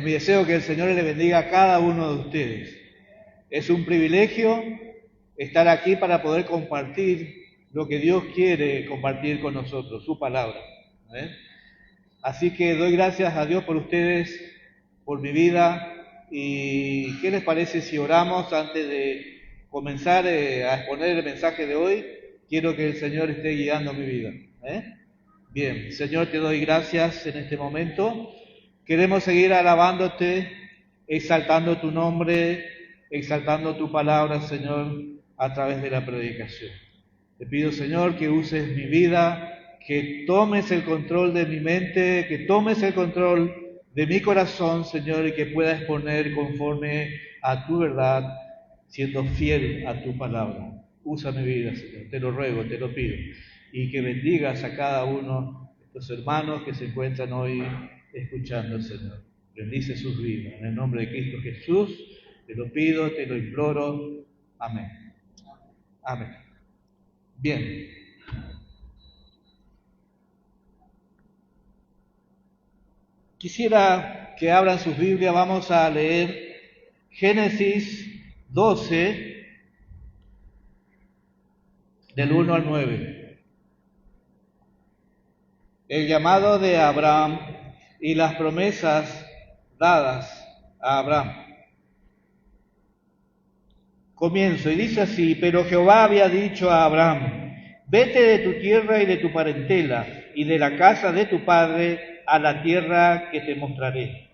Es mi deseo que el Señor le bendiga a cada uno de ustedes. Es un privilegio estar aquí para poder compartir lo que Dios quiere compartir con nosotros, su palabra. Así que doy gracias a Dios por ustedes, por mi vida. ¿Y qué les parece si oramos antes de comenzar a exponer el mensaje de hoy? Quiero que el Señor esté guiando mi vida. Bien, Señor, te doy gracias en este momento. Queremos seguir alabándote, exaltando tu nombre, exaltando tu palabra, Señor, a través de la predicación. Te pido, Señor, que uses mi vida, que tomes el control de mi mente, que tomes el control de mi corazón, Señor, y que pueda exponer conforme a tu verdad, siendo fiel a tu palabra. Usa mi vida, Señor, te lo ruego, te lo pido. Y que bendigas a cada uno de estos hermanos que se encuentran hoy escuchando, Señor. Bendice sus vidas. En el nombre de Cristo Jesús, te lo pido, te lo imploro. Amén. Amén. Bien. Quisiera que abran sus Biblias, vamos a leer Génesis 12, del 1 al 9. El llamado de Abraham y las promesas dadas a Abraham. Comienzo, y dice así: pero Jehová había dicho a Abraham: vete de tu tierra y de tu parentela, y de la casa de tu padre, a la tierra que te mostraré.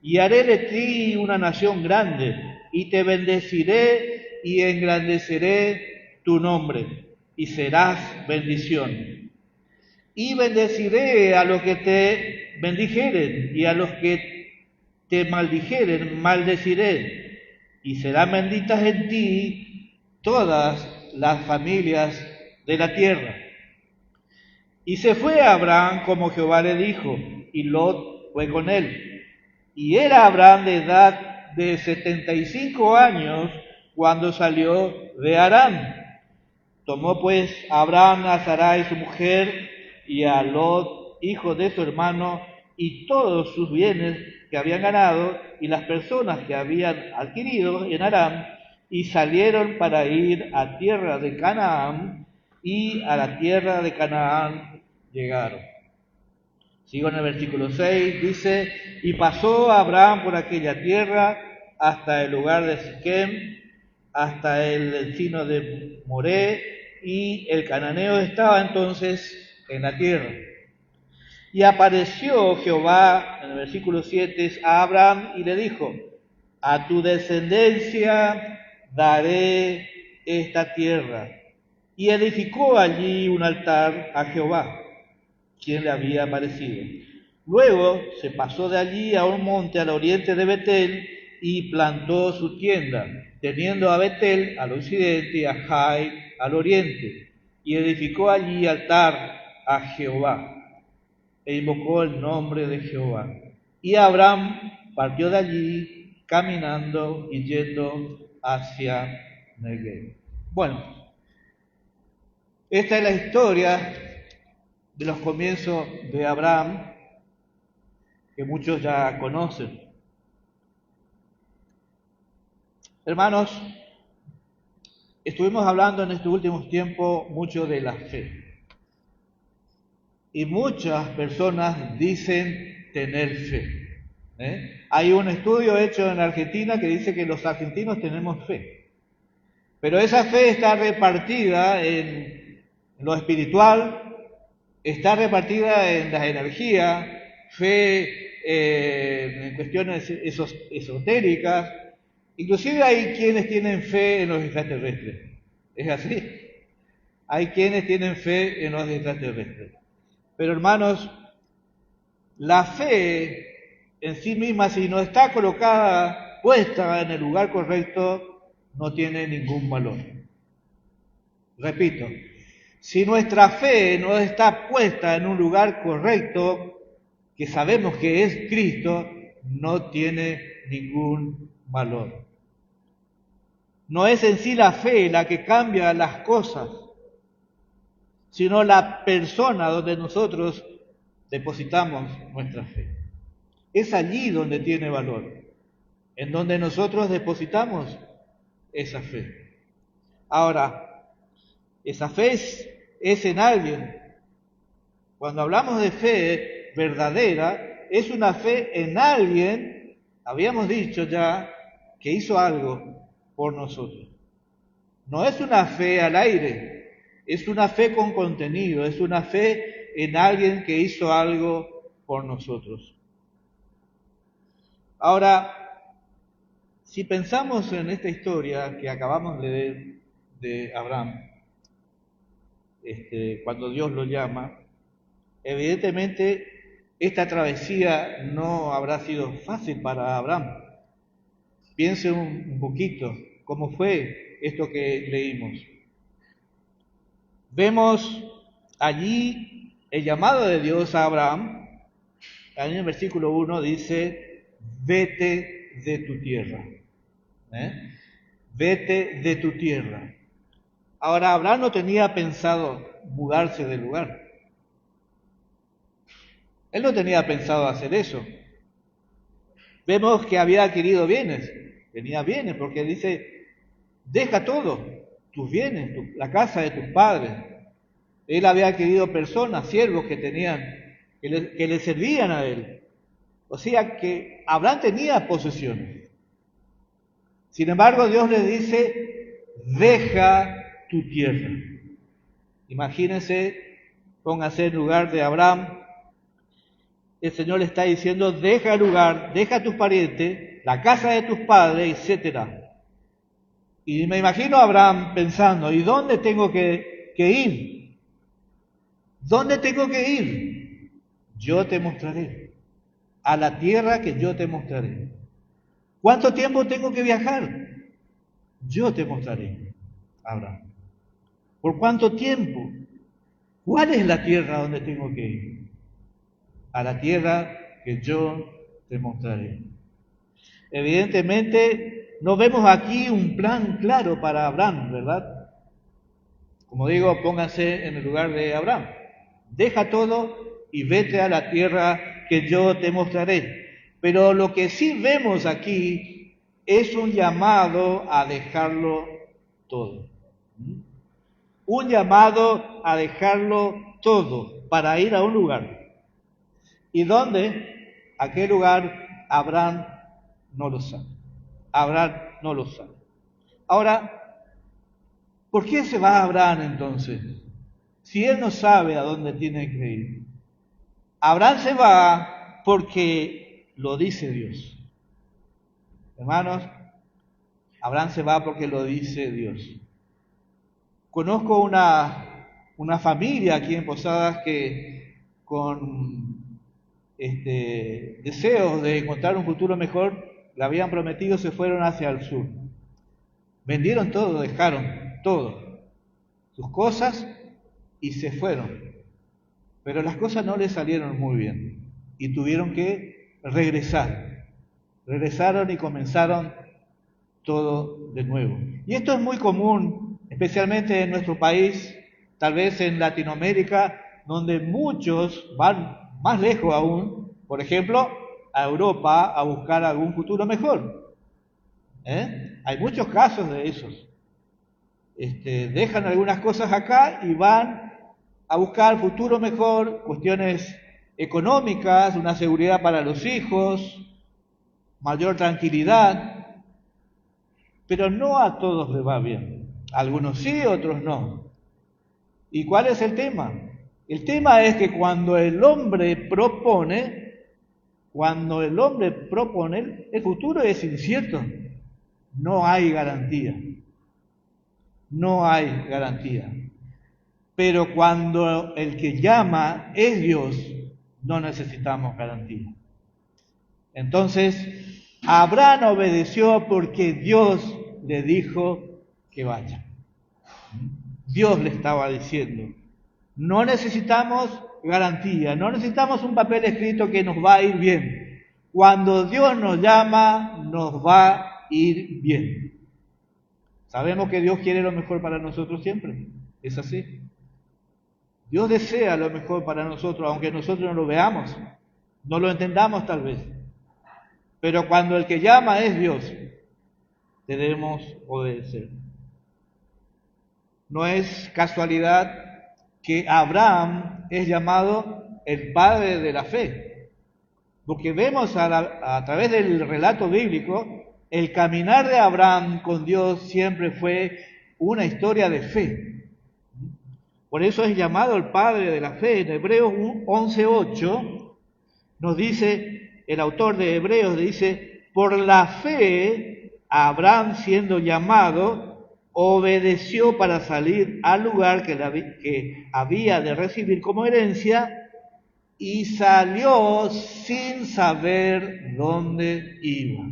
Y haré de ti una nación grande, y te bendeciré y engrandeceré tu nombre, y serás bendición. Y bendeciré a los que te bendijeren, y a los que te maldijeren, maldeciré. Y serán benditas en ti todas las familias de la tierra. Y se fue Abraham como Jehová le dijo, y Lot fue con él. Y era Abraham de edad de 75 años cuando salió de Harán. Tomó pues Abraham a Sarai su mujer y a Lot, hijo de su hermano, y todos sus bienes que habían ganado y las personas que habían adquirido en Harán, y salieron para ir a tierra de Canaán, y a la tierra de Canaán llegaron. Sigo en el versículo 6, dice: y pasó Abraham por aquella tierra hasta el lugar de Siquem, hasta el encino de Moré, y el cananeo estaba entonces en la tierra. Y apareció Jehová, en el versículo 7, a Abraham y le dijo: a tu descendencia daré esta tierra. Y edificó allí un altar a Jehová, quien le había aparecido. Luego se pasó de allí a un monte al oriente de Betel y plantó su tienda, teniendo a Betel al occidente y a Jai al oriente, y edificó allí altar a Jehová, e invocó el nombre de Jehová. Y Abraham partió de allí caminando y yendo hacia Negev. Bueno, esta es la historia de los comienzos de Abraham, que muchos ya conocen. Hermanos, estuvimos hablando en estos últimos tiempos mucho de la fe. Y muchas personas dicen tener fe. Hay un estudio hecho en Argentina que dice que los argentinos tenemos fe. Pero esa fe está repartida en lo espiritual, está repartida en las energías, fe en cuestiones esotéricas. Inclusive hay quienes tienen fe en los extraterrestres. ¿Es así? Hay quienes tienen fe en los extraterrestres. Pero hermanos, la fe en sí misma, si no está colocada, puesta en el lugar correcto, no tiene ningún valor. Repito, si nuestra fe no está puesta en un lugar correcto, que sabemos que es Cristo, no tiene ningún valor. No es en sí la fe la que cambia las cosas, sino la persona donde nosotros depositamos nuestra fe. Es allí donde tiene valor, en donde nosotros depositamos esa fe. Ahora, esa fe es en alguien. Cuando hablamos de fe verdadera, es una fe en alguien, habíamos dicho ya, que hizo algo por nosotros. No es una fe al aire, es una fe con contenido, es una fe en alguien que hizo algo por nosotros. Ahora, si pensamos en esta historia que acabamos de leer de Abraham, cuando Dios lo llama, evidentemente esta travesía no habrá sido fácil para Abraham. Piense un poquito cómo fue esto que leímos. Vemos allí el llamado de Dios a Abraham. En el versículo 1 dice, vete de tu tierra. Vete de tu tierra. Ahora, Abraham no tenía pensado mudarse del lugar. Él no tenía pensado hacer eso. Vemos que había adquirido bienes. Tenía bienes porque dice, deja todo, tus bienes, la casa de tus padres. Él había adquirido personas, siervos que le servían a él. O sea que Abraham tenía posesiones. Sin embargo, Dios le dice, deja tu tierra. Imagínense, póngase en lugar de Abraham. El Señor le está diciendo, deja el lugar, deja a tus parientes, la casa de tus padres, etc. Y me imagino a Abraham pensando, ¿y dónde tengo que ir? ¿Dónde tengo que ir? Yo te mostraré, a la tierra que yo te mostraré. ¿Cuánto tiempo tengo que viajar? Yo te mostraré, Abraham. ¿Por cuánto tiempo? ¿Cuál es la tierra donde tengo que ir? A la tierra que yo te mostraré. Evidentemente, no vemos aquí un plan claro para Abraham, ¿verdad? Como digo, pónganse en el lugar de Abraham. Deja todo y vete a la tierra que yo te mostraré. Pero lo que sí vemos aquí es un llamado a dejarlo todo. Un llamado a dejarlo todo para ir a un lugar. ¿Y dónde? Aquel lugar Abraham no lo sabe. Abraham no lo sabe. Ahora, ¿por qué se va Abraham entonces? Si él no sabe a dónde tiene que ir. Abraham se va porque lo dice Dios. Hermanos, Abraham se va porque lo dice Dios. Conozco una familia aquí en Posadas que con deseos de encontrar un futuro mejor, le habían prometido, se fueron hacia el sur. Vendieron todo, dejaron todo, sus cosas, y se fueron. Pero las cosas no les salieron muy bien y tuvieron que regresar. Regresaron y comenzaron todo de nuevo. Y esto es muy común, especialmente en nuestro país, tal vez en Latinoamérica, donde muchos van más lejos aún, por ejemplo, a Europa a buscar algún futuro mejor. Hay muchos casos de esos. Dejan algunas cosas acá y van a buscar futuro mejor, cuestiones económicas, una seguridad para los hijos, mayor tranquilidad, pero no a todos les va bien. Algunos sí, otros no. ¿Y cuál es el tema? El tema es que cuando el hombre propone, el futuro es incierto. No hay garantía. No hay garantía. Pero cuando el que llama es Dios, no necesitamos garantía. Entonces, Abraham obedeció porque Dios le dijo que vaya. Dios le estaba diciendo, no necesitamos garantía, no necesitamos un papel escrito que nos va a ir bien. Cuando Dios nos llama, nos va a ir bien. Sabemos que Dios quiere lo mejor para nosotros siempre, es así. Dios desea lo mejor para nosotros, aunque nosotros no lo veamos, no lo entendamos tal vez. Pero cuando el que llama es Dios, debemos obedecer. No es casualidad que Abraham es llamado el padre de la fe, porque vemos a través del relato bíblico, el caminar de Abraham con Dios siempre fue una historia de fe. Por eso es llamado el padre de la fe. En Hebreos 11:8 nos dice, el autor de Hebreos dice, por la fe, Abraham siendo llamado, obedeció para salir al lugar que había de recibir como herencia y salió sin saber dónde iba.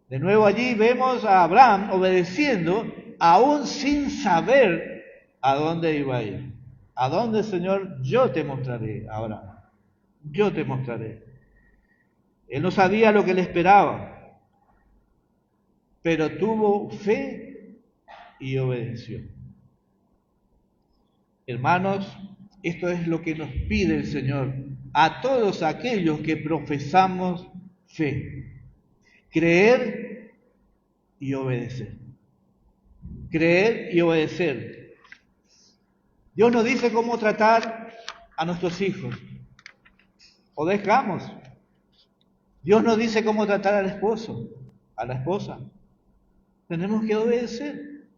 De nuevo allí vemos a Abraham obedeciendo, aún sin saber a dónde iba a ir. ¿A dónde, Señor? Yo te mostraré, Abraham. Yo te mostraré. Él no sabía lo que le esperaba, pero tuvo fe y obedeció. Hermanos, esto es lo que nos pide el Señor a todos aquellos que profesamos fe. Creer y obedecer. Creer y obedecer. Dios nos dice cómo tratar a nuestros hijos. Obedezcamos. Dios nos dice cómo tratar al esposo, a la esposa. Tenemos que obedecer.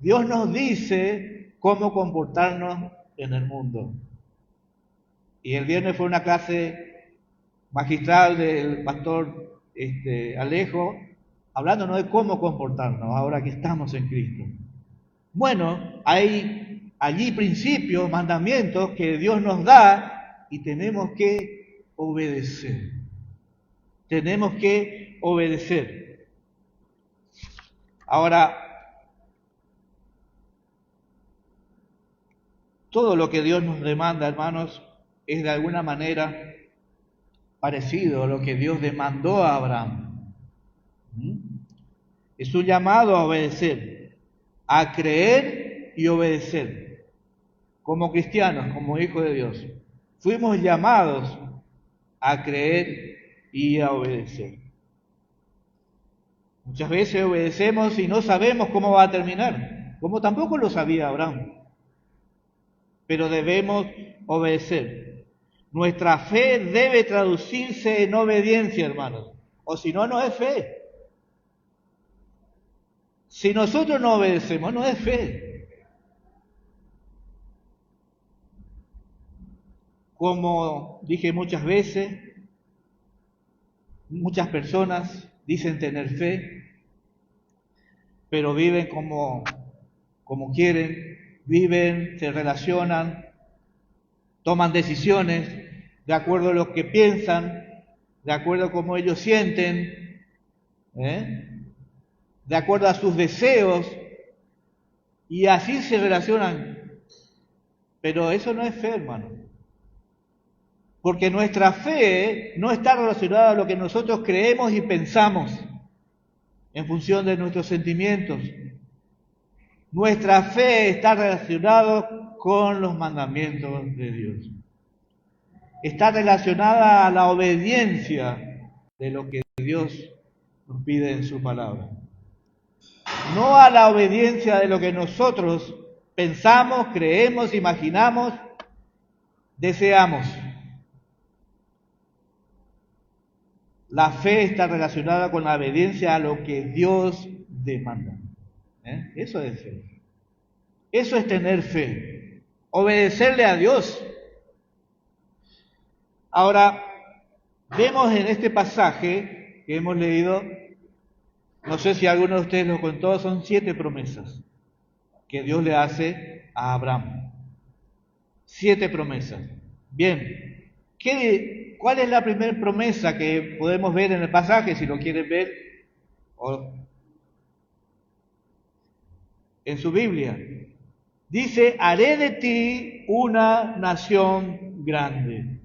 Dios nos dice cómo comportarnos en el mundo. Y el viernes fue una clase magistral del pastor Alejo, hablándonos de cómo comportarnos ahora que estamos en Cristo. Bueno, hay allí principios, mandamientos que Dios nos da y tenemos que obedecer. Tenemos que obedecer. Ahora, todo lo que Dios nos demanda, hermanos, es de alguna manera parecido a lo que Dios demandó a Abraham. Es un llamado a obedecer, a creer y obedecer. Como cristianos, como hijos de Dios, fuimos llamados a creer y a obedecer. Muchas veces obedecemos y no sabemos cómo va a terminar, como tampoco lo sabía Abraham. Pero debemos obedecer. Nuestra fe debe traducirse en obediencia, hermanos, o si no, no es fe. Si nosotros no obedecemos, no es fe. Como dije muchas veces, muchas personas dicen tener fe, pero viven como quieren, viven, se relacionan, toman decisiones de acuerdo a lo que piensan, de acuerdo a cómo ellos sienten, de acuerdo a sus deseos, y así se relacionan. Pero eso no es fe, hermano. Porque nuestra fe no está relacionada a lo que nosotros creemos y pensamos en función de nuestros sentimientos. Nuestra fe está relacionada con los mandamientos de Dios. Está relacionada a la obediencia de lo que Dios nos pide en su palabra. No a la obediencia de lo que nosotros pensamos, creemos, imaginamos, deseamos. La fe está relacionada con la obediencia a lo que Dios demanda. Eso es fe. Eso es tener fe. Obedecerle a Dios. Ahora, vemos en este pasaje que hemos leído, no sé si alguno de ustedes lo contó, son 7 promesas que Dios le hace a Abraham. 7 promesas. Bien, ¿cuál es la primera promesa que podemos ver en el pasaje, si lo quieren ver en su Biblia? Dice, haré de ti una nación grande.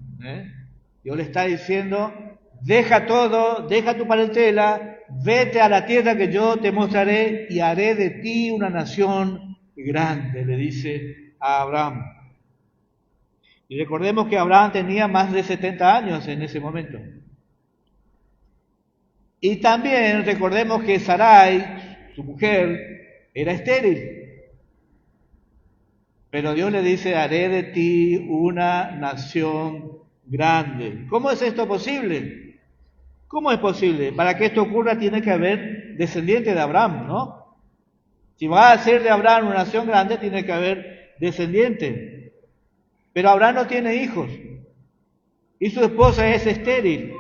Dios le está diciendo, deja todo, deja tu parentela, vete a la tierra que yo te mostraré y haré de ti una nación grande, le dice a Abraham. Y recordemos que Abraham tenía más de 70 años en ese momento. Y también recordemos que Sarai, su mujer, era estéril. Pero Dios le dice, haré de ti una nación grande. ¿Cómo es esto posible? ¿Cómo es posible? Para que esto ocurra tiene que haber descendientes de Abraham, ¿no? Si va a ser de Abraham una nación grande, tiene que haber descendientes. Pero Abraham no tiene hijos. Y su esposa es estéril.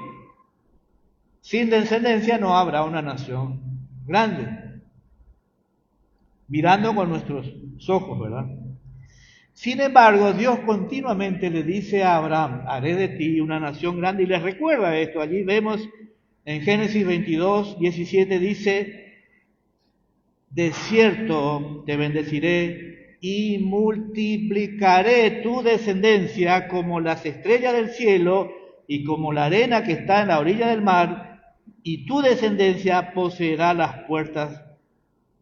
Sin descendencia no habrá una nación grande. Mirando con nuestros ojos, ¿verdad? Sin embargo, Dios continuamente le dice a Abraham, haré de ti una nación grande, y les recuerda esto. Allí vemos en Génesis 22, 17, dice, de cierto te bendeciré y multiplicaré tu descendencia como las estrellas del cielo y como la arena que está en la orilla del mar, y tu descendencia poseerá las puertas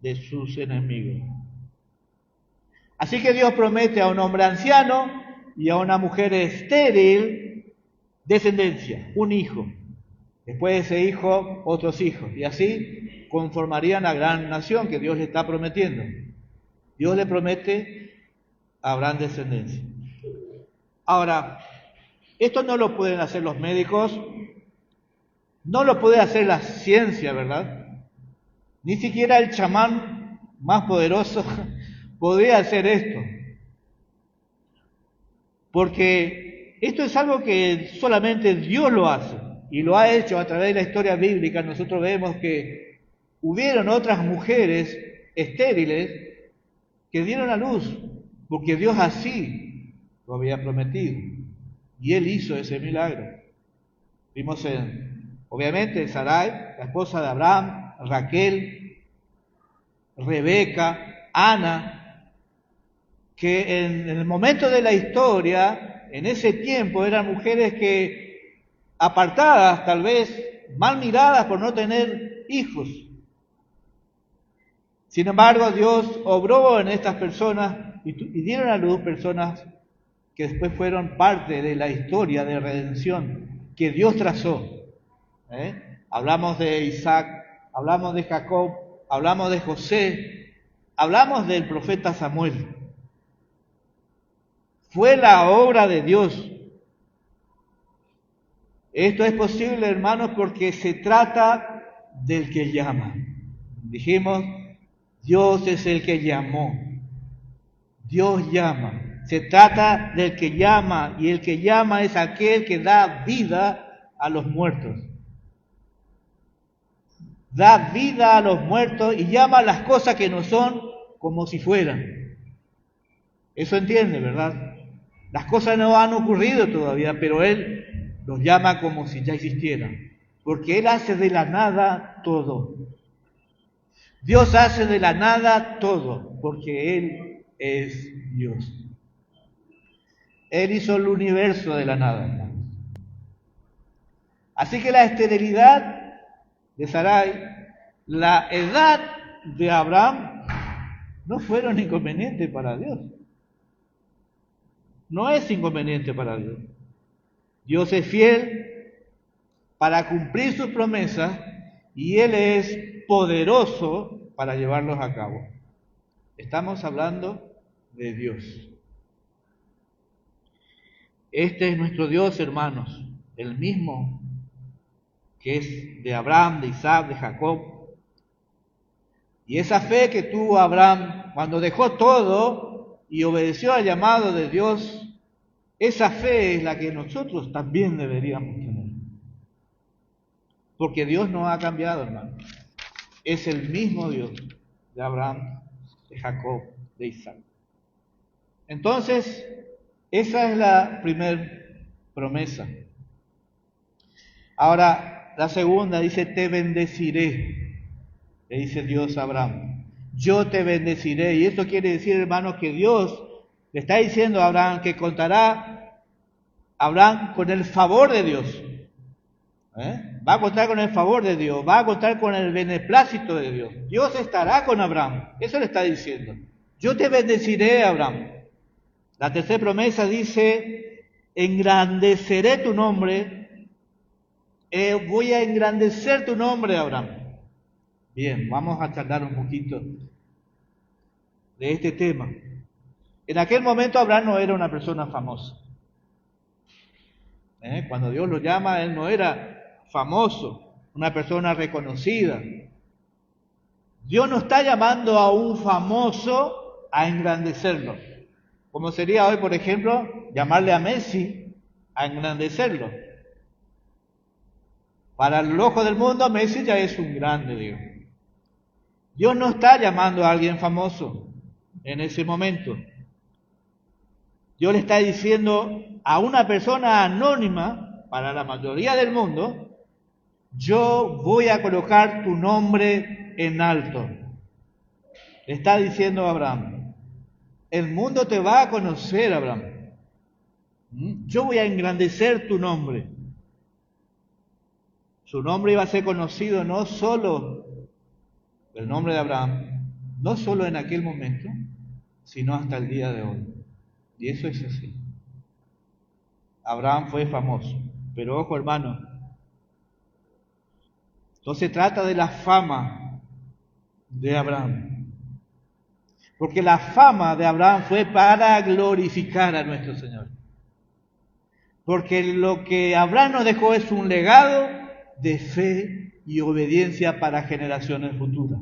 de sus enemigos. Así que Dios promete a un hombre anciano y a una mujer estéril descendencia, un hijo. Después de ese hijo, otros hijos. Y así conformarían la gran nación que Dios le está prometiendo. Dios le promete a Abraham descendencia. Ahora, esto no lo pueden hacer los médicos, no lo puede hacer la ciencia, ¿verdad? Ni siquiera el chamán más poderoso podría hacer esto. Porque esto es algo que solamente Dios lo hace. Y lo ha hecho a través de la historia bíblica. Nosotros vemos que hubieron otras mujeres estériles que dieron a luz, porque Dios así lo había prometido. Y Él hizo ese milagro. Vimos obviamente, Sarai, la esposa de Abraham, Raquel, Rebeca, Ana, que en el momento de la historia, en ese tiempo, eran mujeres que, apartadas tal vez, mal miradas por no tener hijos. Sin embargo, Dios obró en estas personas y dieron a luz personas que después fueron parte de la historia de redención que Dios trazó. Hablamos de Isaac, hablamos de Jacob, hablamos de José, hablamos del profeta Samuel. Fue la obra de Dios. Esto es posible, hermanos, porque se trata del que llama. Dijimos, Dios es el que llamó. Dios llama. Se trata del que llama, y el que llama es aquel que da vida a los muertos. Da vida a los muertos y llama a las cosas que no son como si fueran. Eso entiende, ¿verdad? Las cosas no han ocurrido todavía, pero Él los llama como si ya existieran. Porque Él hace de la nada todo. Dios hace de la nada todo, porque Él es Dios. Él hizo el universo de la nada, hermanos. Así que la esterilidad de Sarai, la edad de Abraham, no fueron inconvenientes para Dios. No es inconveniente para Dios. Dios es fiel para cumplir sus promesas y Él es poderoso para llevarlos a cabo. Estamos hablando de Dios. Este es nuestro Dios, hermanos, el mismo que es de Abraham, de Isaac, de Jacob. Y esa fe que tuvo Abraham cuando dejó todo y obedeció al llamado de Dios, esa fe es la que nosotros también deberíamos tener. Porque Dios no ha cambiado, hermano. Es el mismo Dios de Abraham, de Jacob, de Isaac. Entonces, esa es la primera promesa. Ahora, la segunda dice, te bendeciré, le dice Dios a Abraham. Yo te bendeciré. Y esto quiere decir, hermanos, que Dios le está diciendo a Abraham que contará Abraham con el favor de Dios. Va a contar con el favor de Dios, va a contar con el beneplácito de Dios. Dios estará con Abraham. Eso le está diciendo. Yo te bendeciré, Abraham. La tercera promesa dice, engrandeceré tu nombre Voy a engrandecer tu nombre, Abraham. Bien, vamos a charlar un poquito de este tema. En aquel momento Abraham no era una persona famosa. Cuando Dios lo llama, él no era famoso, una persona reconocida. Dios no está llamando a un famoso a engrandecerlo. Como sería hoy, por ejemplo, llamarle a Messi a engrandecerlo. Para el ojo del mundo, Messi ya es un grande, digo. Dios no está llamando a alguien famoso en ese momento. Dios le está diciendo a una persona anónima, para la mayoría del mundo, yo voy a colocar tu nombre en alto. Le está diciendo a Abraham, el mundo te va a conocer, Abraham. Yo voy a engrandecer tu nombre. Su nombre iba a ser conocido no solo, el nombre de Abraham, no solo en aquel momento, sino hasta el día de hoy. Y eso es así. Abraham fue famoso, pero ojo hermano, no se trata de la fama de Abraham, porque la fama de Abraham fue para glorificar a nuestro Señor. Porque lo que Abraham nos dejó es un legado de fe y obediencia para generaciones futuras.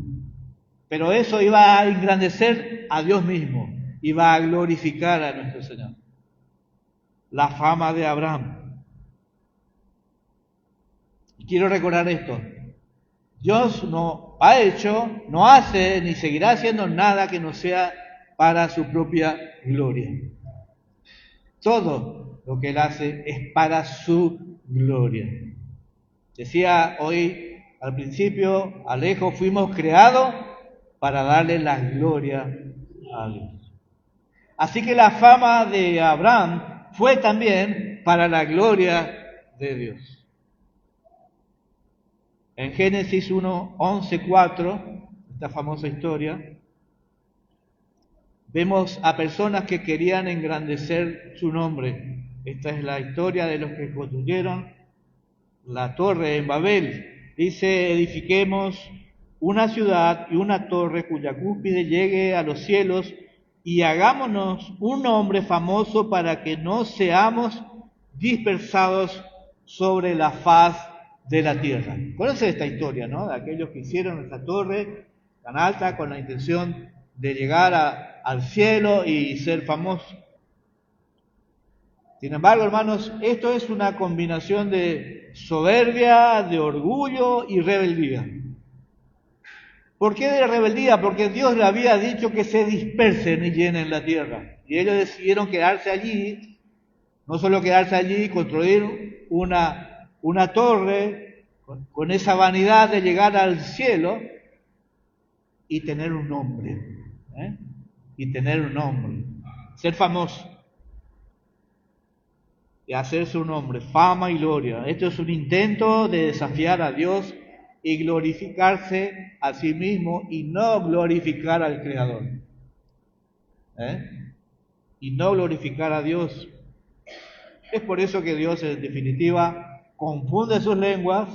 Pero eso iba a engrandecer a Dios mismo, iba a glorificar a nuestro Señor. La fama de Abraham. Y quiero recordar esto. Dios no ha hecho, no hace, ni seguirá haciendo nada que no sea para su propia gloria. Todo lo que Él hace es para su gloria. Decía hoy al principio, Alejo, fuimos creados para darle la gloria a Dios. Así que la fama de Abraham fue también para la gloria de Dios. En Génesis 1, 11, 4, esta famosa historia, vemos a personas que querían engrandecer su nombre. Esta es la historia de los que construyeron la torre en Babel. Dice, edifiquemos una ciudad y una torre cuya cúspide llegue a los cielos y hagámonos un nombre famoso para que no seamos dispersados sobre la faz de la tierra. ¿Conoce esta historia, no? De aquellos que hicieron esta torre tan alta con la intención de llegar al cielo y ser famosos. Sin embargo, hermanos, esto es una combinación de soberbia, de orgullo y rebeldía. ¿Por qué de rebeldía? Porque Dios le había dicho que se dispersen y llenen la tierra. Y ellos decidieron quedarse allí, no solo quedarse allí y construir una torre con esa vanidad de llegar al cielo y tener un nombre. Y tener un nombre. Ser famoso. Y hacerse un nombre, fama y gloria. Esto es un intento de desafiar a Dios y glorificarse a sí mismo y no glorificar al Creador. Y no glorificar a Dios. Es por eso que Dios, en definitiva, confunde sus lenguas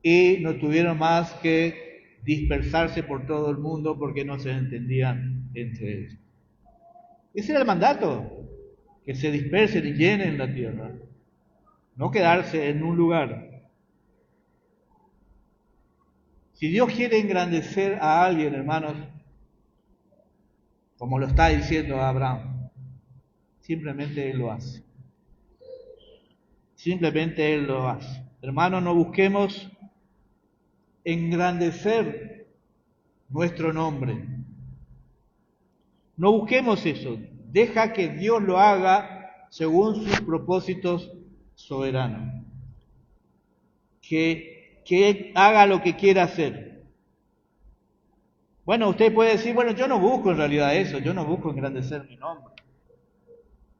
y no tuvieron más que dispersarse por todo el mundo porque no se entendían entre ellos. Ese era el mandato, que se dispersen y llenen la tierra, no quedarse en un lugar. Si Dios quiere engrandecer a alguien, hermanos, como lo está diciendo Abraham, simplemente Él lo hace. Simplemente Él lo hace. Hermanos, no busquemos engrandecer nuestro nombre. No busquemos eso. Deja que Dios lo haga según sus propósitos soberanos. Que Él haga lo que quiera hacer. Bueno, usted puede decir, bueno, yo no busco en realidad eso, yo no busco engrandecer mi nombre.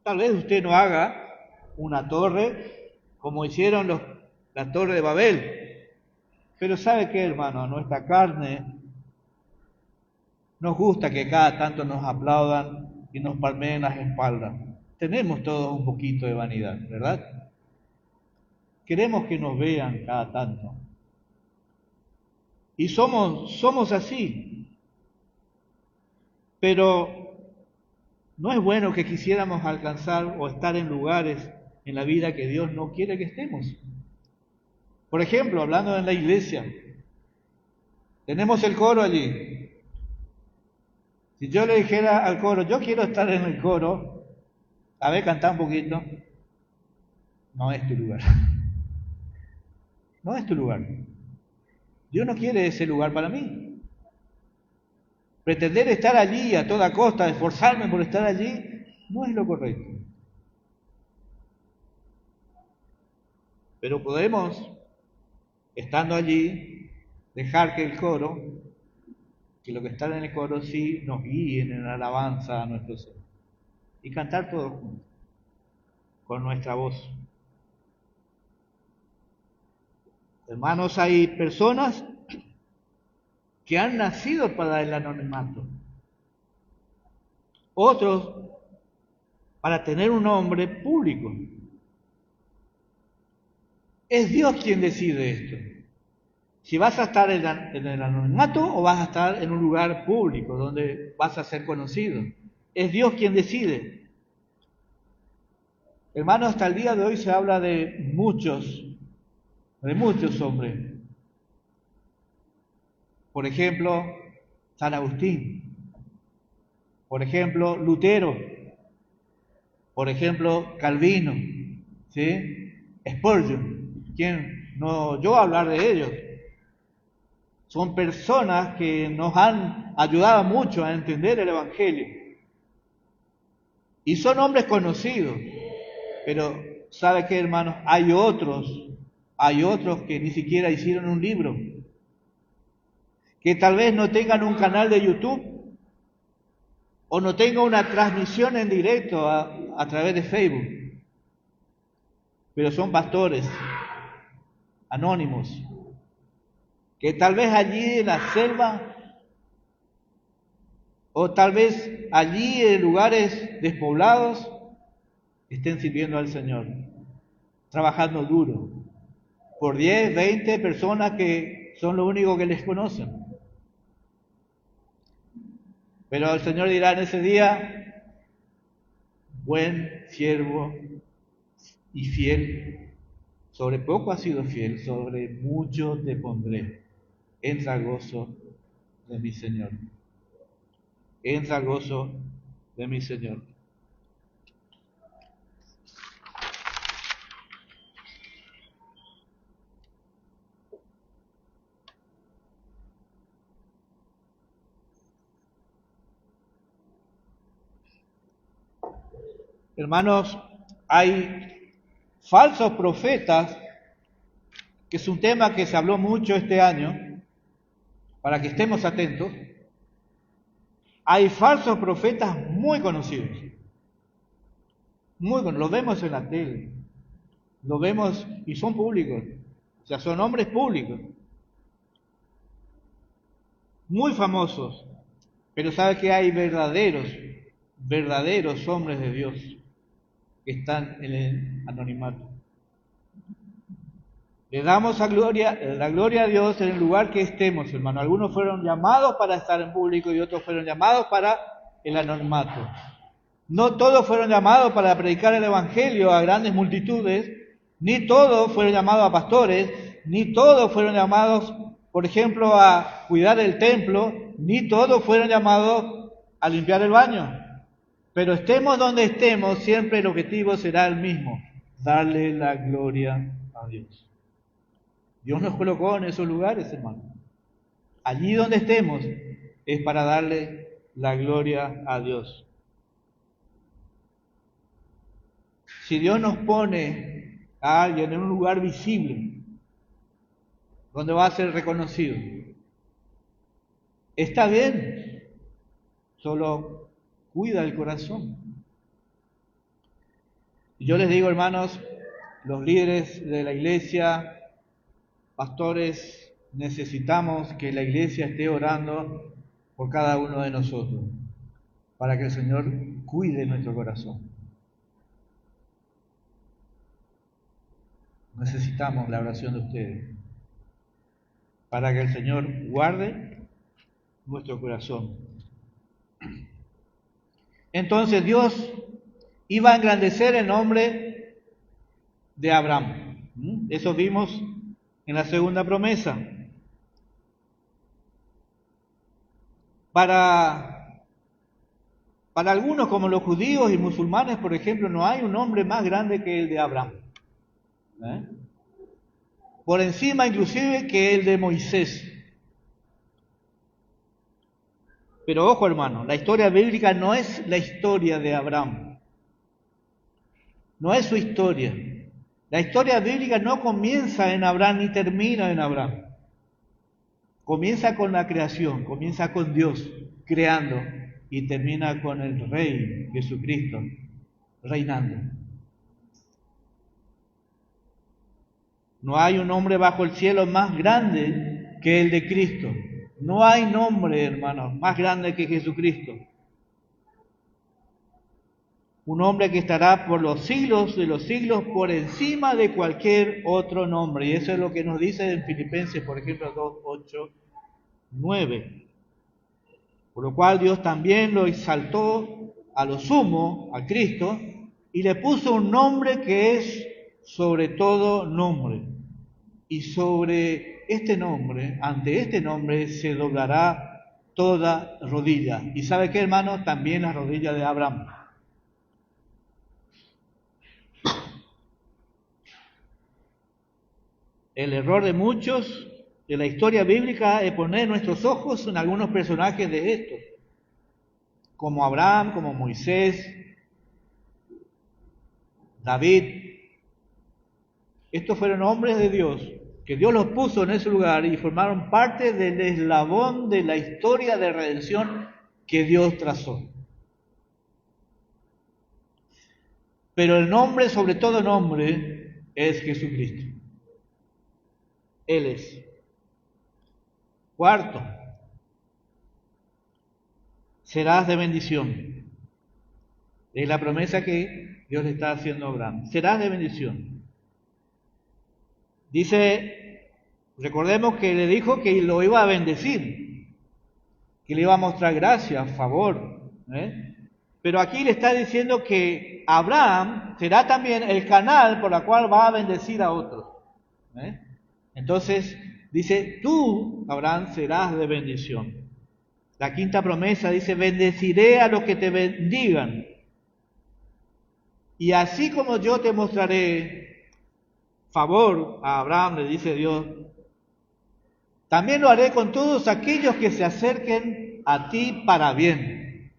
Tal vez usted no haga una torre como hicieron la torre de Babel. Pero ¿sabe qué, hermano? A nuestra carne nos gusta que cada tanto nos aplaudan y nos palmeen las espaldas. Tenemos todos un poquito de vanidad, ¿verdad? queremos que nos vean cada tanto. Y somos así. Pero no es bueno que quisiéramos alcanzar o estar en lugares en la vida que Dios no quiere que estemos. Por ejemplo, hablando en la iglesia, tenemos el coro allí. Si yo le dijera al coro, yo quiero estar en el coro, a ver, cantá un poquito, no es tu lugar. No es tu lugar. Dios no quiere ese lugar para mí. Pretender estar allí a toda costa, esforzarme por estar allí, no es lo correcto. Pero podemos, estando allí, dejar que el coro, que lo que está en el coro sí nos guíen en la alabanza a nuestro Señor. Y cantar todos juntos, con nuestra voz. Hermanos, hay personas que han nacido para el anonimato. Otros para tener un nombre público. Es Dios quien decide esto. Si vas a estar en el anonimato o vas a estar en un lugar público donde vas a ser conocido. Es Dios quien decide. Hermanos, hasta el día de hoy se habla de muchos hombres. Por ejemplo, San Agustín. Por ejemplo, Lutero. Por ejemplo, Calvino. ¿Sí? Spurgeon. ¿Quién? No, yo hablar de ellos. Son personas que nos han ayudado mucho a entender el Evangelio. Y son hombres conocidos. Pero, ¿sabe qué, hermanos? Hay otros que ni siquiera hicieron un libro. Que tal vez no tengan un canal de YouTube o no tengan una transmisión en directo a través de Facebook. Pero son pastores anónimos que tal vez allí en la selva o tal vez allí en lugares despoblados estén sirviendo al Señor, trabajando duro, por 10, 20 personas que son lo único que les conocen. Pero el Señor dirá en ese día, buen siervo y fiel, sobre poco has sido fiel, sobre mucho te pondré. Entra al gozo de mi Señor. Entra al gozo de mi Señor. Hermanos, hay falsos profetas, que es un tema que se habló mucho este año, para que estemos atentos. Hay falsos profetas muy conocidos, los vemos en la tele, los vemos y son públicos, o sea, son hombres públicos, muy famosos, pero sabe que hay verdaderos hombres de Dios que están en el anonimato. Le damos la gloria a Dios en el lugar que estemos, hermano. Algunos fueron llamados para estar en público y otros fueron llamados para el anonimato. No todos fueron llamados para predicar el Evangelio a grandes multitudes, ni todos fueron llamados a pastores, ni todos fueron llamados, por ejemplo, a cuidar el templo, ni todos fueron llamados a limpiar el baño. Pero estemos donde estemos, siempre el objetivo será el mismo, darle la gloria a Dios. Dios nos colocó en esos lugares, hermano. Allí donde estemos es para darle la gloria a Dios. Si Dios nos pone a alguien en un lugar visible, donde va a ser reconocido, está bien, solo cuida el corazón. Y yo les digo, hermanos, los líderes de la iglesia, pastores, necesitamos que la iglesia esté orando por cada uno de nosotros, para que el Señor cuide nuestro corazón. necesitamos la oración de ustedes para que el Señor guarde nuestro corazón. Entonces Dios iba a engrandecer el nombre de Abraham. Eso vimos en la segunda promesa. Para algunos, como los judíos y musulmanes, por ejemplo, no hay un nombre más grande que el de Abraham. Por encima inclusive que el de Moisés. Pero ojo, hermano, la historia bíblica no es la historia de Abraham. No es su historia. La historia bíblica no comienza en Abraham ni termina en Abraham. Comienza con la creación, comienza con Dios creando y termina con el Rey Jesucristo reinando. No hay un nombre bajo el cielo más grande que el de Cristo. No hay nombre, hermanos, más grande que Jesucristo. Un nombre que estará por los siglos de los siglos por encima de cualquier otro nombre. Y eso es lo que nos dice en Filipenses, por ejemplo, 2, 8, 9. Por lo cual Dios también lo exaltó a lo sumo, a Cristo, y le puso un nombre que es sobre todo nombre. Y sobre este nombre, ante este nombre, se doblará toda rodilla. ¿Y sabe qué, hermano? También la rodilla de Abraham. El error de muchos de la historia bíblica es poner nuestros ojos en algunos personajes de estos, como Abraham, como Moisés, David. Estos fueron hombres de Dios, que Dios los puso en ese lugar y formaron parte del eslabón de la historia de redención que Dios trazó. Pero el nombre, sobre todo nombre, es Jesucristo. Él es. Cuarto, serás de bendición. Es la promesa que Dios le está haciendo a Abraham. Serás de bendición. Dice, recordemos que le dijo que lo iba a bendecir, que le iba a mostrar gracia, favor. Pero aquí le está diciendo que Abraham será también el canal por el cual va a bendecir a otros. Entonces, dice, tú, Abraham, serás de bendición. La quinta promesa dice, bendeciré a los que te bendigan. Y así como yo te mostraré favor a Abraham, le dice Dios, también lo haré con todos aquellos que se acerquen a ti para bien.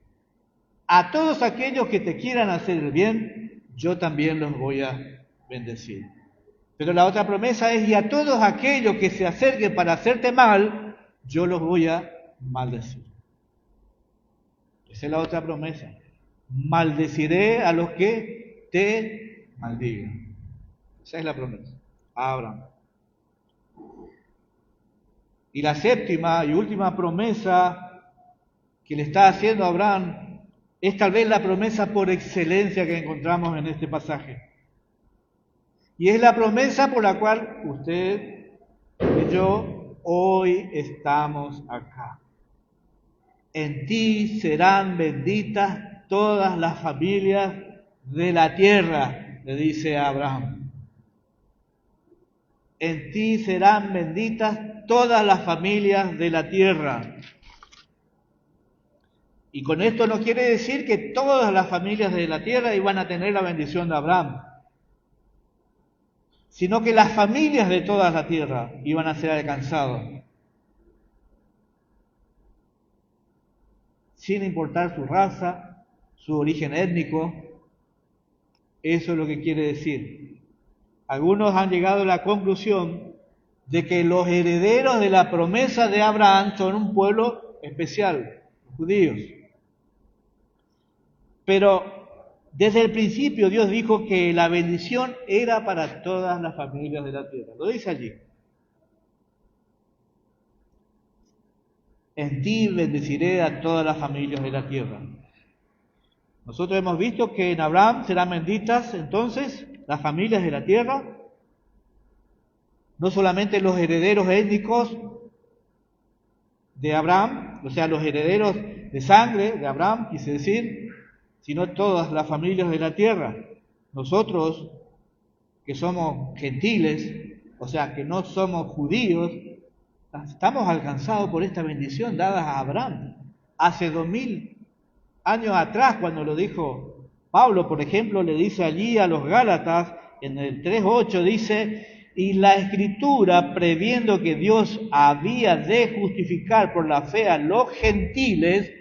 A todos aquellos que te quieran hacer el bien, yo también los voy a bendecir. Pero la otra promesa es, y a todos aquellos que se acerquen para hacerte mal, yo los voy a maldecir. Esa es la otra promesa. Maldeciré a los que te maldigan. Esa es la promesa. A Abraham. Y la séptima y última promesa que le está haciendo a Abraham es tal vez la promesa por excelencia que encontramos en este pasaje. Y es la promesa por la cual usted y yo hoy estamos acá. En ti serán benditas todas las familias de la tierra, le dice a Abraham. En ti serán benditas todas las familias de la tierra. Y con esto no quiere decir que todas las familias de la tierra iban a tener la bendición de Abraham, sino que las familias de toda la tierra iban a ser alcanzadas, sin importar su raza, su origen étnico. Eso es lo que quiere decir. Algunos han llegado a la conclusión de que los herederos de la promesa de Abraham son un pueblo especial, los judíos. Pero desde el principio Dios dijo que la bendición era para todas las familias de la tierra. Lo dice allí. En ti bendeciré a todas las familias de la tierra. Nosotros hemos visto que en Abraham serán benditas entonces las familias de la tierra, no solamente los herederos étnicos de Abraham, o sea, los herederos de sangre de Abraham, quise decir, sino todas las familias de la tierra. Nosotros, que somos gentiles, o sea, que no somos judíos, estamos alcanzados por esta bendición dada a Abraham. Hace 2000 años atrás, cuando lo dijo Pablo, por ejemplo, le dice allí a los Gálatas, en el 3:8, dice: y la Escritura, previendo que Dios había de justificar por la fe a los gentiles,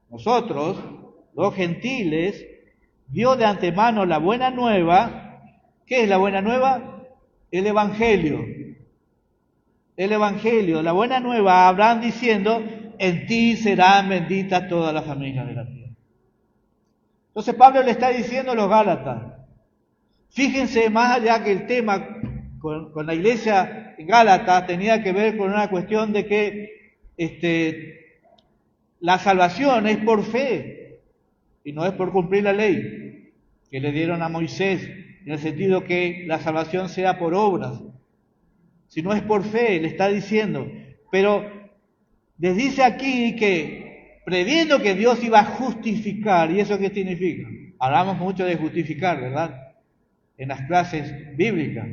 nosotros, los gentiles, dio de antemano la buena nueva. ¿Qué es la buena nueva? El Evangelio. El Evangelio, la buena nueva a Abraham diciendo: en ti serán benditas todas las familias de la tierra. Entonces Pablo le está diciendo a los Gálatas, fíjense, más allá que el tema con la iglesia en Gálatas tenía que ver con una cuestión de que la salvación es por fe y no es por cumplir la ley que le dieron a Moisés, en el sentido que la salvación sea por obras, sino es por fe, le está diciendo. Pero les dice aquí que previendo que Dios iba a justificar. ¿Y eso qué significa? Hablamos mucho de justificar, ¿verdad?, en las clases bíblicas.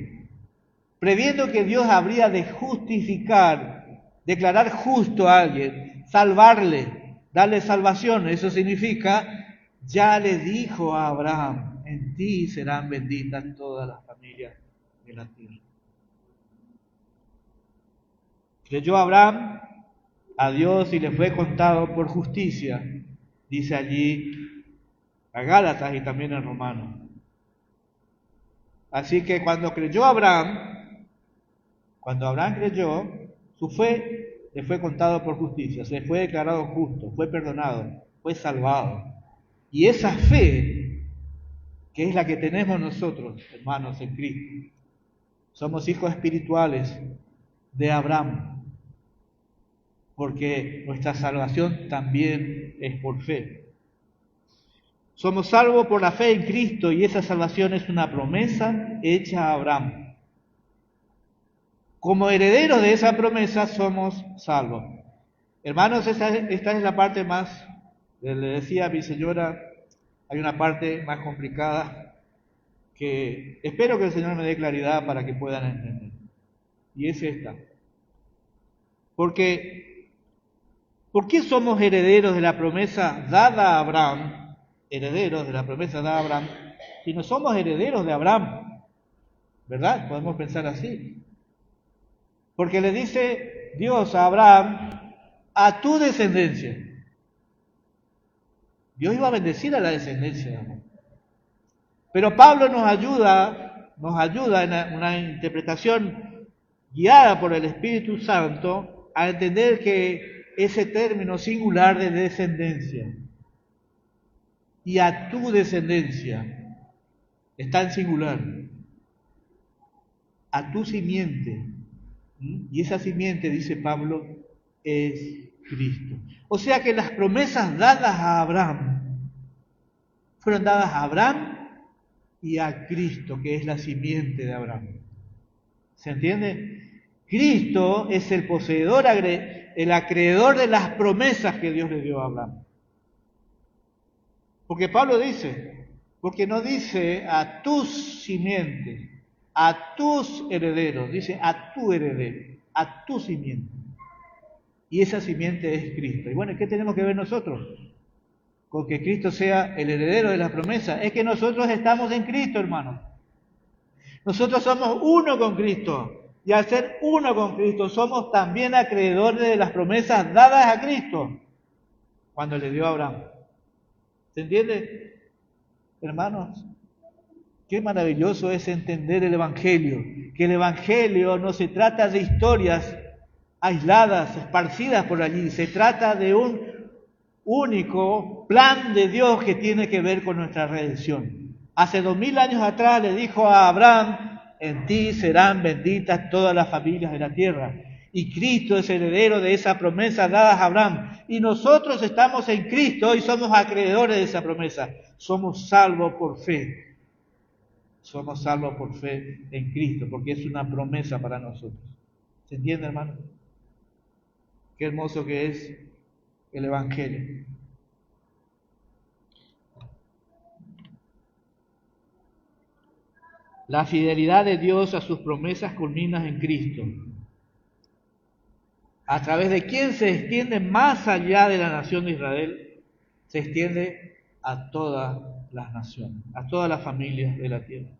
Previendo que Dios habría de justificar, declarar justo a alguien, salvarle, darle salvación. Eso significa, ya le dijo a Abraham: en ti serán benditas todas las familias de la tierra. Creyó Abraham a Dios y le fue contado por justicia, dice allí a Gálatas y también en Romanos. Así que cuando Abraham creyó, su fe le fue contado por justicia, se fue declarado justo, fue perdonado, fue salvado. Y esa fe, que es la que tenemos nosotros, hermanos, en Cristo, somos hijos espirituales de Abraham, porque nuestra salvación también es por fe. Somos salvos por la fe en Cristo y esa salvación es una promesa hecha a Abraham. Como herederos de esa promesa somos salvos. Hermanos, esta es la parte más, le decía a mi señora, hay una parte más complicada que espero que el Señor me dé claridad para que puedan entender. Y es esta. Porque, ¿por qué somos herederos de la promesa dada a Abraham? Herederos de la promesa dada a Abraham, si no somos herederos de Abraham, ¿verdad? Podemos pensar así. Porque le dice Dios a Abraham: a tu descendencia. Dios iba a bendecir a la descendencia de Abraham. Pero Pablo nos ayuda en una interpretación guiada por el Espíritu Santo a entender que ese término singular de descendencia y a tu descendencia está en singular, a tu simiente. Y esa simiente, dice Pablo, es Cristo. O sea que las promesas dadas a Abraham fueron dadas a Abraham y a Cristo, que es la simiente de Abraham. ¿Se entiende? Cristo es el poseedor, el acreedor de las promesas que Dios le dio a Abraham. Porque Pablo dice, porque no dice a tus simientes, a tus herederos, dice a tu heredero, a tu simiente. Y esa simiente es Cristo. Y bueno, ¿qué tenemos que ver nosotros con que Cristo sea el heredero de la promesa? Es que nosotros estamos en Cristo, hermanos. Nosotros somos uno con Cristo. Y al ser uno con Cristo, somos también acreedores de las promesas dadas a Cristo cuando le dio a Abraham. ¿Se entiende, hermanos? Qué maravilloso es entender el Evangelio. Que el Evangelio no se trata de historias aisladas, esparcidas por allí. Se trata de un único plan de Dios que tiene que ver con nuestra redención. Hace 2000 años atrás le dijo a Abraham: en ti serán benditas todas las familias de la tierra. Y Cristo es heredero de esa promesa dada a Abraham. Y nosotros estamos en Cristo y somos acreedores de esa promesa. Somos salvos por fe. somos salvos por fe en Cristo, porque es una promesa para nosotros. ¿Se entiende, hermano? Qué hermoso que es el Evangelio. La fidelidad de Dios a sus promesas culmina en Cristo, a través de quien se extiende más allá de la nación de Israel, se extiende a todas las naciones, a todas las familias de la tierra.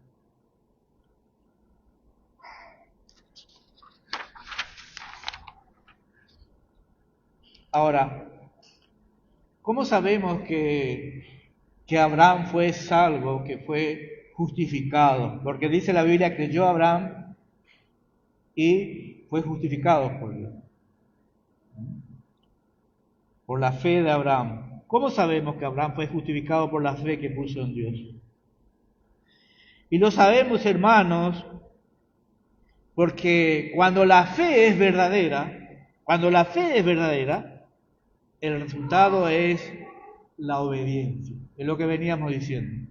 Ahora, ¿cómo sabemos que Abraham fue salvo, que fue justificado? Porque dice la Biblia, creyó Abraham y fue justificado por Dios, por la fe de Abraham. ¿Cómo sabemos que Abraham fue justificado por la fe que puso en Dios? Y lo sabemos, hermanos, porque cuando la fe es verdadera, el resultado es la obediencia. Es lo que veníamos diciendo.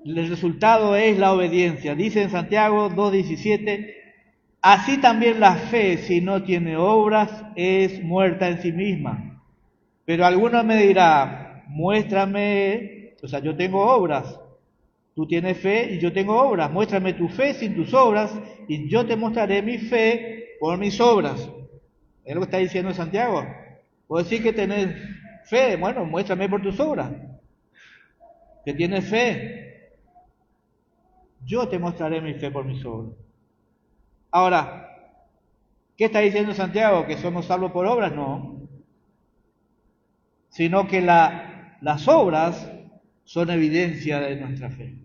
El resultado es la obediencia. Dice en Santiago 2:17, así también la fe, si no tiene obras, es muerta en sí misma. Pero alguno me dirá, muéstrame, o sea, yo tengo obras. Tú tienes fe y yo tengo obras. Muéstrame tu fe sin tus obras y yo te mostraré mi fe por mis obras. Es lo que está diciendo Santiago. Puedo decir que tenés fe. Bueno, muéstrame por tus obras. Que tienes fe. Yo te mostraré mi fe por mis obras. Ahora, ¿qué está diciendo Santiago? ¿Que somos salvos por obras? No. Sino que las obras son evidencia de nuestra fe.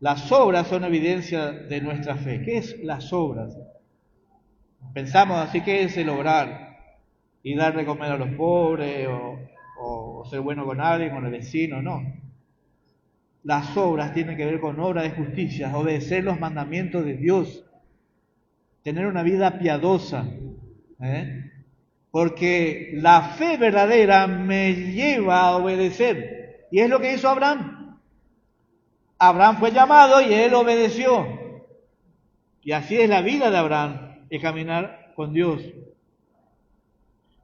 Las obras son evidencia de nuestra fe. ¿Qué es las obras? Pensamos así, que es el obrar y dar de comer a los pobres o ser bueno con alguien, con el vecino, no. Las obras tienen que ver con obras de justicia, obedecer los mandamientos de Dios, tener una vida piadosa, porque la fe verdadera me lleva a obedecer, y es lo que hizo Abraham. Abraham fue llamado y él obedeció, y así es la vida de Abraham, es caminar con Dios.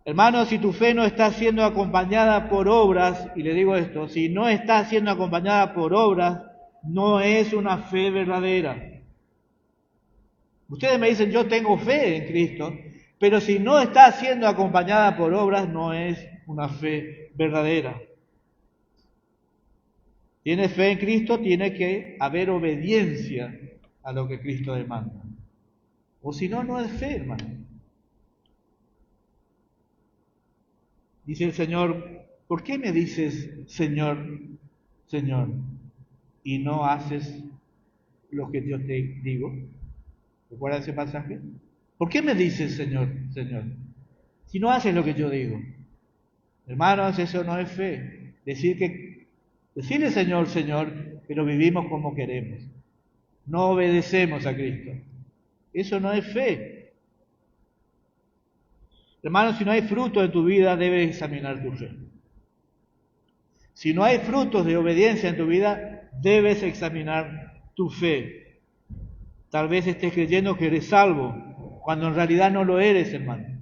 Hermanos, si tu fe no está siendo acompañada por obras, y le digo esto, si no está siendo acompañada por obras, no es una fe verdadera. Ustedes me dicen, yo tengo fe en Cristo, pero si no está siendo acompañada por obras, no es una fe verdadera. Tienes fe en Cristo, tiene que haber obediencia a lo que Cristo demanda. O si no, no es fe, hermano. Dice el Señor, ¿por qué me dices Señor, Señor, y no haces lo que yo te digo? ¿Recuerda ese pasaje? ¿Por qué me dices Señor, Señor, si no haces lo que yo digo? Hermanos, eso no es fe. Decirle Señor, Señor, pero vivimos como queremos. No obedecemos a Cristo. Eso no es fe. Hermanos, si no hay fruto en tu vida, debes examinar tu fe. Si no hay frutos de obediencia en tu vida, debes examinar tu fe. Tal vez estés creyendo que eres salvo, cuando en realidad no lo eres, hermano.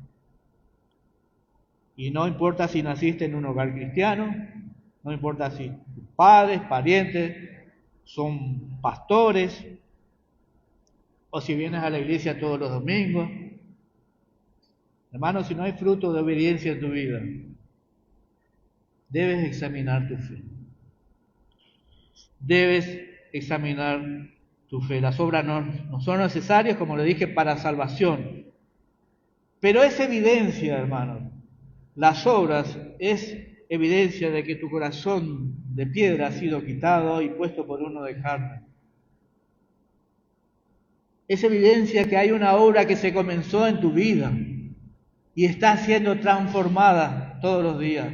Y no importa si naciste en un hogar cristiano, no importa si tus padres, parientes, son pastores, o si vienes a la iglesia todos los domingos. Hermano, si no hay fruto de obediencia en tu vida, debes examinar tu fe. Debes examinar tu fe. Las obras no son necesarias, como le dije, para salvación. Pero es evidencia, hermano. Las obras es evidencia de que tu corazón de piedra ha sido quitado y puesto por uno de carne. Es evidencia que hay una obra que se comenzó en tu vida y está siendo transformada todos los días.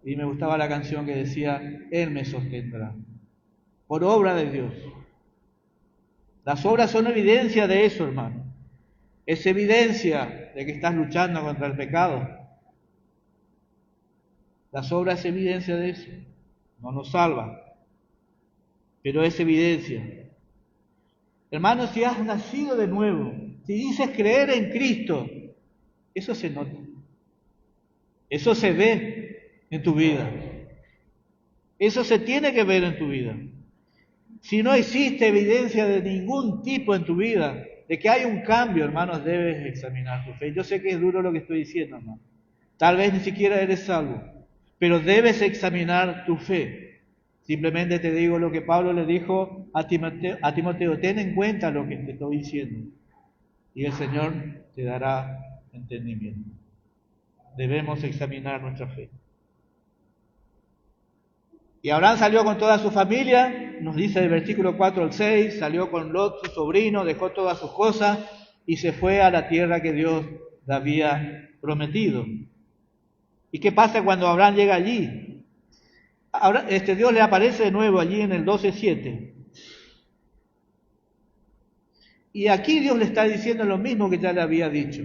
Y me gustaba la canción que decía, Él me sostendrá, por obra de Dios. Las obras son evidencia de eso, hermano. Es evidencia de que estás luchando contra el pecado. Las obras es evidencia de eso. no nos salva, pero es evidencia. Hermanos, si has nacido de nuevo, si dices creer en Cristo, eso se nota, eso se ve en tu vida, eso se tiene que ver en tu vida. Si no existe evidencia de ningún tipo en tu vida, de que hay un cambio, hermanos, debes examinar tu fe. Yo sé que es duro lo que estoy diciendo, hermano. Tal vez ni siquiera eres salvo, pero debes examinar tu fe. Simplemente te digo lo que Pablo le dijo a Timoteo, ten en cuenta lo que te estoy diciendo y el Señor te dará entendimiento. Debemos examinar nuestra fe. Y Abraham salió con toda su familia, nos dice el versículo 4 al 6, salió con Lot, su sobrino, dejó todas sus cosas y se fue a la tierra que Dios le había prometido. ¿Y qué pasa cuando Abraham llega allí? Ahora, Dios le aparece de nuevo allí en el 12:7. Y aquí Dios le está diciendo lo mismo que ya le había dicho,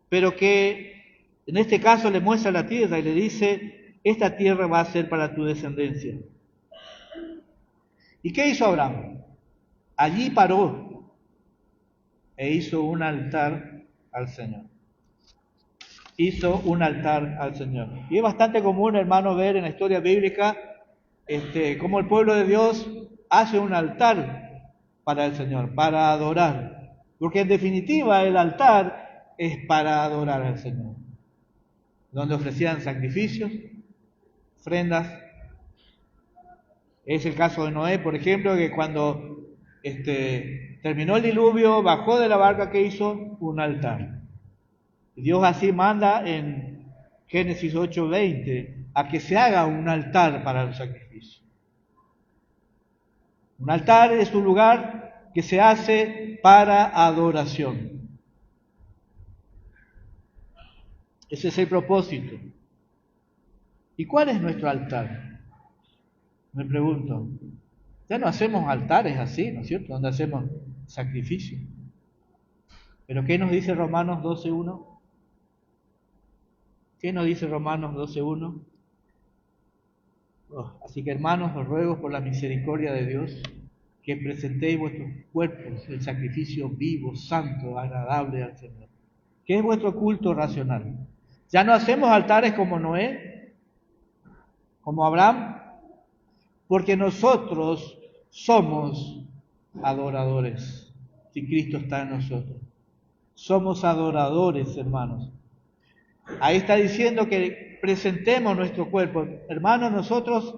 pero que en este caso le muestra la tierra y le dice, esta tierra va a ser para tu descendencia. ¿Y qué hizo Abraham? Allí paró e hizo un altar al Señor. Hizo un altar al Señor. Y es bastante común, hermano, ver en la historia bíblica cómo el pueblo de Dios hace un altar para el Señor, para adorar. Porque en definitiva el altar es para adorar al Señor. Donde ofrecían sacrificios, ofrendas. Es el caso de Noé, por ejemplo, que cuando terminó el diluvio, bajó de la barca, que hizo un altar. Y Dios así manda en Génesis 8:20 a que se haga un altar para el sacrificio. Un altar es un lugar que se hace para adoración. Ese es el propósito. ¿Y cuál es nuestro altar? Me pregunto. Ya no hacemos altares así, ¿no es cierto? Donde hacemos sacrificio. ¿Pero qué nos dice Romanos 12:1? ¿Qué nos dice Romanos 12:1? Así que, hermanos, os ruego por la misericordia de Dios que presentéis vuestros cuerpos en sacrificio vivo, santo, agradable al Señor, que es vuestro culto racional. Ya no hacemos altares como Noé, como Abraham, porque nosotros somos adoradores, si Cristo está en nosotros. Somos adoradores, hermanos. Ahí está diciendo que presentemos nuestro cuerpo. Hermanos, nosotros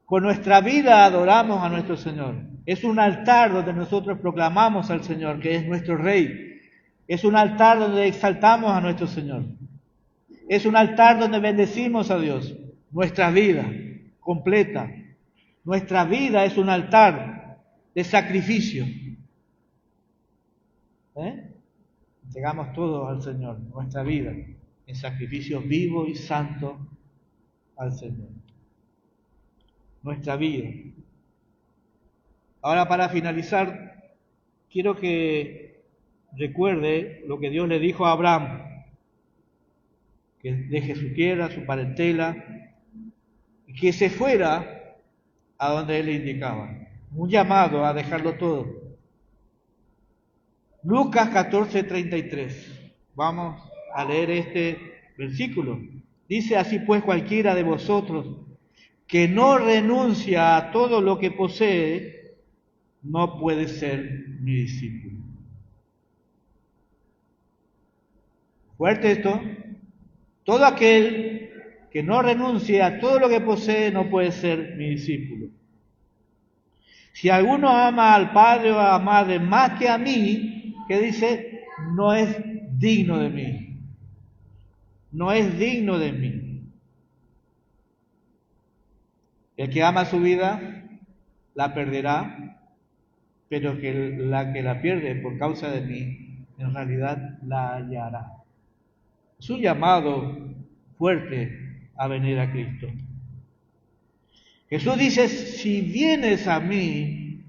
con nuestra vida adoramos a nuestro Señor. Es un altar donde nosotros proclamamos al Señor, que es nuestro Rey. Es un altar donde exaltamos a nuestro Señor. Es un altar donde bendecimos a Dios. Nuestra vida completa. Nuestra vida es un altar de sacrificio. Entregamos todo al Señor, nuestra vida, en sacrificio vivo y santo al Señor. Nuestra vida. Ahora, para finalizar, quiero que recuerde lo que Dios le dijo a Abraham, que deje su tierra, su parentela, y que se fuera a donde Él le indicaba. Un llamado a dejarlo todo. Lucas 14:33. Vamos a leer este versículo. Dice: así pues, cualquiera de vosotros que no renuncia a todo lo que posee, no puede ser mi discípulo. Fuerte esto. Todo aquel que no renuncia a todo lo que posee no puede ser mi discípulo. Si alguno ama al padre o a la madre más que a mí, ¿qué dice? No es digno de mí. No es digno de mí. El que ama su vida, la perderá, pero la que la pierde por causa de mí, en realidad la hallará. Es un llamado fuerte a venir a Cristo. Jesús dice: si vienes a mí,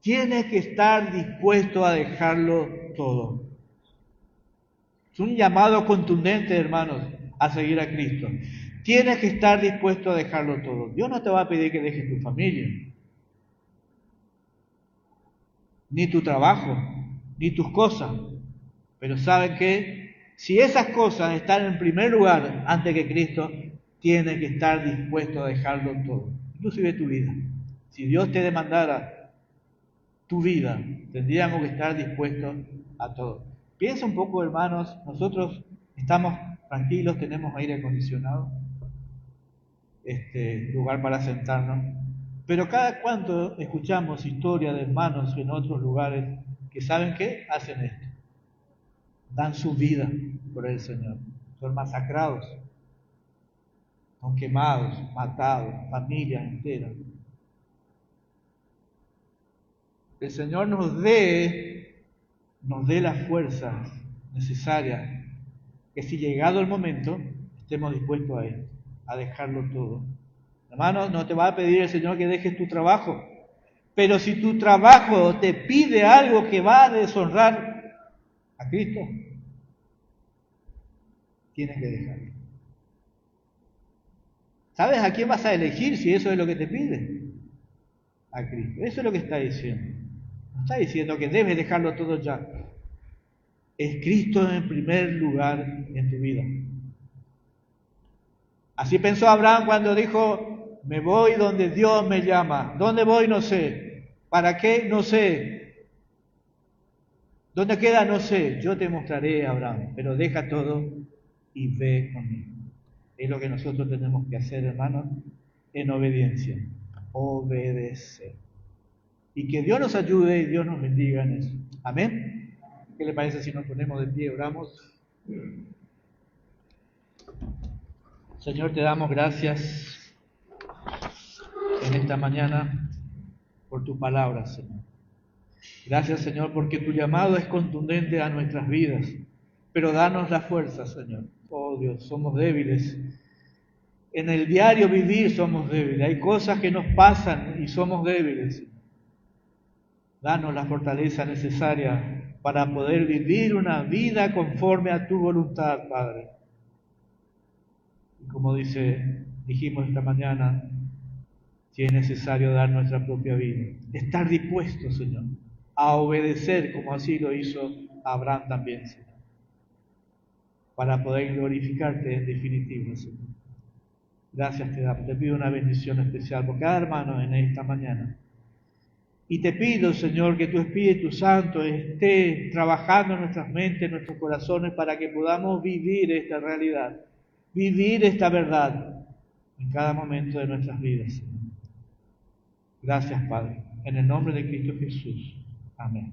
tienes que estar dispuesto a dejarlo todo. Es un llamado contundente, hermanos, a seguir a Cristo. tienes que estar dispuesto a dejarlo todo. Dios no te va a pedir que dejes tu familia, ni tu trabajo, ni tus cosas. Pero ¿saben qué? Si esas cosas están en primer lugar antes que Cristo, tienes que estar dispuesto a dejarlo todo, inclusive tu vida. Si Dios te demandara tu vida, tendríamos que estar dispuestos a todo. Piensa un poco, hermanos, nosotros estamos tranquilos, tenemos aire acondicionado, lugar para sentarnos, pero cada cuanto escuchamos historias de hermanos en otros lugares que ¿saben qué? Hacen esto. Dan su vida por el Señor. Son masacrados, son quemados, matados, familias enteras. El Señor nos dé las fuerzas necesarias, que si llegado el momento, estemos dispuestos a esto, a dejarlo todo. Hermano, no te va a pedir el Señor que dejes tu trabajo, pero si tu trabajo te pide algo que va a deshonrar a Cristo, tienes que dejarlo. ¿Sabes a quién vas a elegir si eso es lo que te pide? A Cristo. Eso es lo que está diciendo. No está diciendo que debes dejarlo todo ya. Es Cristo en primer lugar en tu vida. Así pensó Abraham cuando dijo, me voy donde Dios me llama. ¿Dónde voy? No sé. ¿Para qué? No sé. ¿Dónde queda? No sé. Yo te mostraré, Abraham, pero deja todo y ve conmigo. Es lo que nosotros tenemos que hacer, hermanos, en obediencia. Obedecer. Y que Dios nos ayude y Dios nos bendiga en eso. Amén. ¿Qué le parece si nos ponemos de pie y oramos? Señor, te damos gracias en esta mañana por tu palabra, Señor. Gracias, Señor, porque tu llamado es contundente a nuestras vidas, pero danos la fuerza, Señor. Oh Dios, somos débiles. En el diario vivir somos débiles. Hay cosas que nos pasan y somos débiles. Danos la fortaleza necesaria para poder vivir una vida conforme a tu voluntad, Padre. Y como dijimos esta mañana, si es necesario dar nuestra propia vida, estar dispuestos, Señor, a obedecer como así lo hizo Abraham también, Señor, para poder glorificarte en definitiva, Señor. Gracias te damos. Te pido una bendición especial por cada hermano en esta mañana. Y te pido, Señor, que tu Espíritu Santo esté trabajando en nuestras mentes, en nuestros corazones, para que podamos vivir esta realidad, vivir esta verdad en cada momento de nuestras vidas, Señor. Gracias, Padre. En el nombre de Cristo Jesús. Amén.